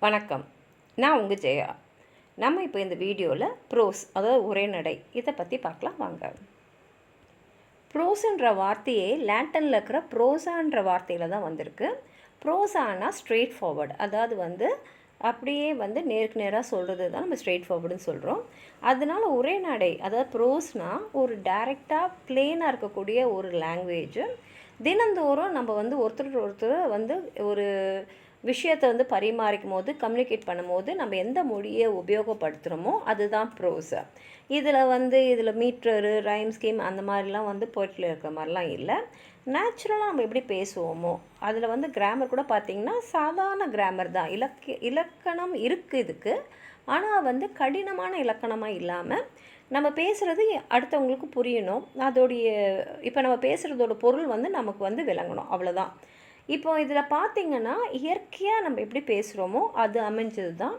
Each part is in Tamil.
வணக்கம். நான் உங்கள் ஜெயா. நம்ம இப்போ இந்த வீடியோவில் ப்ரோஸ், அதாவது உரைநடை, இதை பற்றி பார்க்கலாம் வாங்க. ப்ரோஸுன்ற வார்த்தையே லாட்டினில் இருக்கிற ப்ரோஸான்ற வார்த்தையில் தான் வந்திருக்கு. ப்ரோஸானா ஸ்ட்ரெயிட் ஃபார்வர்டு, அதாவது அப்படியே நேருக்கு நேராக சொல்கிறது தான் நம்ம ஸ்ட்ரெயிட் ஃபார்வர்டுன்னு சொல்கிறோம். அதனால உரைநடை, அதாவது ப்ரோஸ்னால் ஒரு டைரெக்டாக ப்ளெயினாக இருக்கக்கூடிய ஒரு லாங்குவேஜ். தினந்தோறும் நம்ம ஒருத்தர் ஒரு விஷயத்தை பரிமாறிக்கும் போது, கம்யூனிகேட் பண்ணும்போது நம்ம எந்த மொழியை உபயோகப்படுத்துகிறோமோ அதுதான் ப்ரோஸ். இதில் மீட்டரு, ரைம் ஸ்கீம் அந்த மாதிரிலாம் போய்ட்டில் இருக்கிற மாதிரிலாம் இல்லை. நேச்சுரலாக நம்ம எப்படி பேசுவோமோ அதில் கிராமர் கூட பார்த்திங்கன்னா சாதாரண கிராமர் தான். இலக்கணம் இருக்குது இதுக்கு. ஆனால் கடினமான இலக்கணமாக இல்லாமல் நம்ம பேசுகிறது அடுத்தவங்களுக்கு புரியணும். இப்போ நம்ம பேசுகிறதோட பொருள் நமக்கு விளங்கணும், அவ்வளோதான். இப்போ இதில் பார்த்திங்கன்னா இயற்கையாக நம்ம எப்படி பேசுகிறோமோ அது அமைஞ்சது தான்.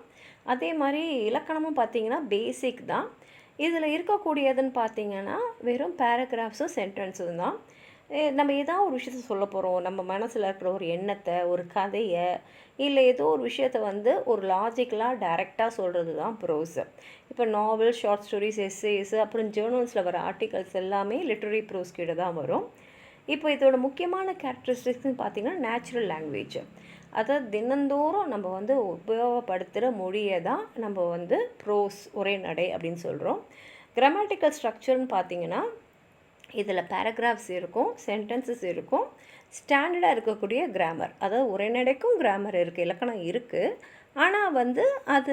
அதே மாதிரி இலக்கணமும் பார்த்திங்கன்னா பேசிக் தான். இதில் இருக்கக்கூடியதுன்னு பார்த்திங்கன்னா வெறும் பேராகிராஃப்ஸும் சென்டென்ஸும் தான். நம்ம ஏதாவது ஒரு விஷயத்த சொல்ல போகிறோம், நம்ம மனசில் இருக்கிற ஒரு எண்ணத்தை, ஒரு கதையை, இல்லை ஏதோ ஒரு விஷயத்தை ஒரு லாஜிக்கலாக டைரெக்டாக சொல்கிறது தான் ப்ரோஸ். இப்போ நாவல், ஷார்ட் ஸ்டோரிஸ், எஸ்ஸேஸ், அப்புறம் ஜேர்னல்ஸில் வர ஆர்டிகல்ஸ் எல்லாமே லிட்ரரி ப்ரோஸ் கீழே தான் வரும். இப்போ இதோட முக்கியமான கேரக்டரிஸ்டிக்ஸ்னு பார்த்திங்கன்னா நேச்சுரல் லாங்குவேஜ், அதாவது தினந்தோறும் நம்ம உபயோகப்படுத்துகிற மொழியை தான் நம்ம ப்ரோஸ், உரைநடை அப்படின்னு சொல்கிறோம். கிராமட்டிக்கல் ஸ்ட்ரக்சர்னு பார்த்திங்கன்னா இதில் பேராகிராஃப்ஸ் இருக்கும், சென்டென்சஸ் இருக்கும், ஸ்டாண்டர்டாக இருக்கக்கூடிய கிராமர், அதாவது உரைநடைக்கும் கிராமர் இருக்குது, இலக்கணம் இருக்குது. ஆனால் அது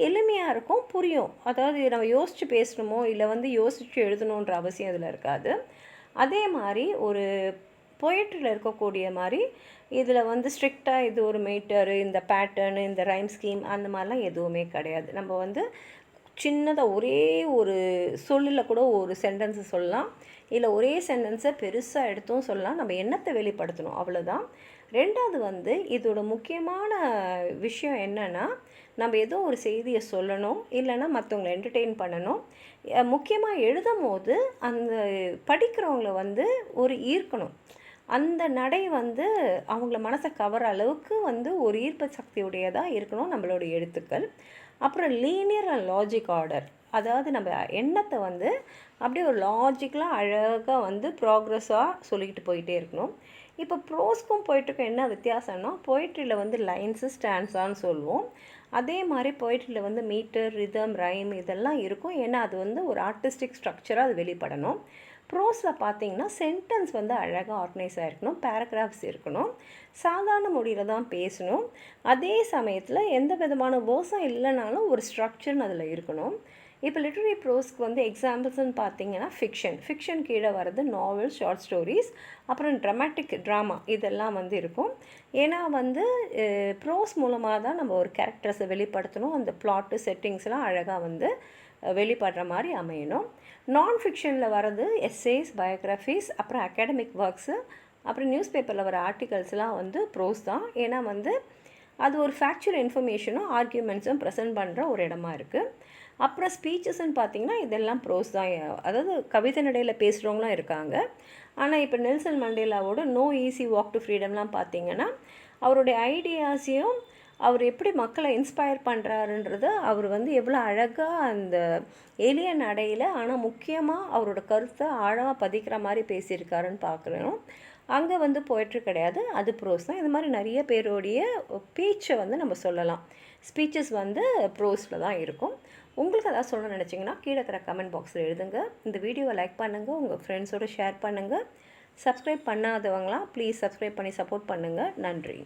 எளிமையாக இருக்கும், புரியும். அதாவது நம்ம யோசித்து பேசணுமோ இல்லை யோசித்து எழுதணுன்ற அவசியம் இதில் இருக்காது. அதே மாதிரி ஒரு பொயட்ரியில் இருக்கக்கூடிய மாதிரி இதில் ஸ்ட்ரிக்டாக இது ஒரு மீட்டரு, இந்த பேட்டர்னு, இந்த ரைம் ஸ்கீம் அந்த மாதிரிலாம் எதுவுமே கிடையாது. நம்ம சின்னதாக ஒரே ஒரு சொல்லில் கூட ஒரு சென்டென்ஸை சொல்லலாம், இல்லை ஒரே சென்டென்ஸை பெருசாக எடுத்தும் சொல்லலாம். நம்ம எண்ணத்தை வெளிப்படுத்தணும், அவ்வளோதான். ரெண்டாவது இதோட முக்கியமான விஷயம் என்னென்னா, நம்ம ஏதோ ஒரு செய்தியை சொல்லணும், இல்லைன்னா மற்றவங்களை என்டர்டெயின் பண்ணணும். முக்கியமாக எழுதும் போது அந்த படிக்கிறவங்கள ஒரு ஈர்க்கணும். அந்த நடை அவங்கள மனசை கவர அளவுக்கு ஒரு ஈர்ப்பு சக்தியுடையதாக இருக்கணும் நம்மளுடைய எழுத்துக்கள். அப்புறம் லீனியர் அண்ட் லாஜிக் ஆர்டர், அதாவது நம்ம எண்ணத்தை அப்படியே ஒரு லாஜிக்கலாக அழகாக ப்ராக்ரஸாக சொல்லிக்கிட்டு போயிட்டே இருக்கணும். இப்போ ப்ரோஸ்க்கும் போய்ட்டுருக்கும் என்ன வித்தியாசம்னா, போய்ட்ரியில் லைன்ஸு, ஸ்டான்ஸான்னு சொல்லுவோம். அதே மாதிரி போய்ட்ரியில் மீட்டர், ரிதம், ரைம் இதெல்லாம் இருக்கும். ஏன்னா அது ஒரு ஆர்டிஸ்டிக் ஸ்ட்ரக்சராக அது வெளிப்படணும். ப்ரோஸில் பார்த்திங்கன்னா சென்டென்ஸ் அழகாக ஆர்கனைஸ் ஆகிருக்கணும், பேராகிராஃப்ஸ் இருக்கணும், சாதாரண மொழியில் தான் பேசணும். அதே சமயத்தில் எந்த விதமான வேர்ஸும் இல்லைனாலும் ஒரு ஸ்ட்ரக்சர்னு அதில் இருக்கணும். இப்போ லிட்ரரி ப்ரோஸ்க்கு எக்ஸாம்பிள்ஸ்னு பார்த்திங்கன்னா ஃபிக்ஷன் கீழே வர்றது நாவல், ஷார்ட் ஸ்டோரிஸ், அப்புறம் ட்ராமா இதெல்லாம் இருக்கும். ஏன்னா ப்ரோஸ் மூலமாக தான் நம்ம ஒரு கேரக்டர்ஸை வெளிப்படுத்தணும், அந்த பிளாட்டு, செட்டிங்ஸ்லாம் அழகாக வெளிப்படுற மாதிரி அமையணும். நான் ஃபிக்ஷனில் வர்றது எஸ்ஸேஸ், பயோகிராஃபிஸ், அப்புறம் அகாடமிக் ஒர்க்ஸு, அப்புறம் நியூஸ் பேப்பரில் வர ஆர்டிகல்ஸ்லாம் ப்ரோஸ் தான். ஏன்னா அது ஒரு ஃபேக்சுவல் இன்ஃபர்மேஷனும் ஆர்கியூமெண்ட்ஸும் ப்ரெசென்ட் பண்ணுற ஒரு இடமா இருக்குது. அப்புறம் ஸ்பீச்சஸ்ன்னு பார்த்திங்கன்னா இதெல்லாம் ப்ரோஸ் தான். அதாவது கவிதை நடையில் பேசுகிறவங்களாம் இருக்காங்க. ஆனால் இப்போ நெல்சன் மண்டேலாவோட நோ ஈஸி வாக் டு ஃப்ரீடம்லாம் பார்த்திங்கன்னா அவருடைய ஐடியாஸையும் அவர் எப்படி மக்களை இன்ஸ்பயர் பண்ணுறாருன்றத அவர் எவ்வளோ அழகாக அந்த எளிய நடையில் ஆனால் முக்கியமாக அவரோட கருத்தை ஆழமாக பதிக்கிற மாதிரி பேசியிருக்காருன்னு பார்க்குறோம். அங்கே போய்ட்ரு கிடையாது, அது ப்ரோஸ் தான். இது மாதிரி நிறைய பேருடைய பேச்சை நம்ம சொல்லலாம். ஸ்பீச்சஸ் ப்ரோஸில் தான் இருக்கும். உங்களுக்கு அதாவது சொல்லணும்னு நினச்சிங்கன்னா கீழே இருக்கிற கமெண்ட் பாக்ஸில் எழுதுங்க. இந்த வீடியோவை லைக் பண்ணுங்கள், உங்கள் ஃப்ரெண்ட்ஸோடு ஷேர் பண்ணுங்கள். சப்ஸ்கிரைப் பண்ணாதவங்களாம் ப்ளீஸ் சப்ஸ்கிரைப் பண்ணி சப்போர்ட் பண்ணுங்கள். நன்றி.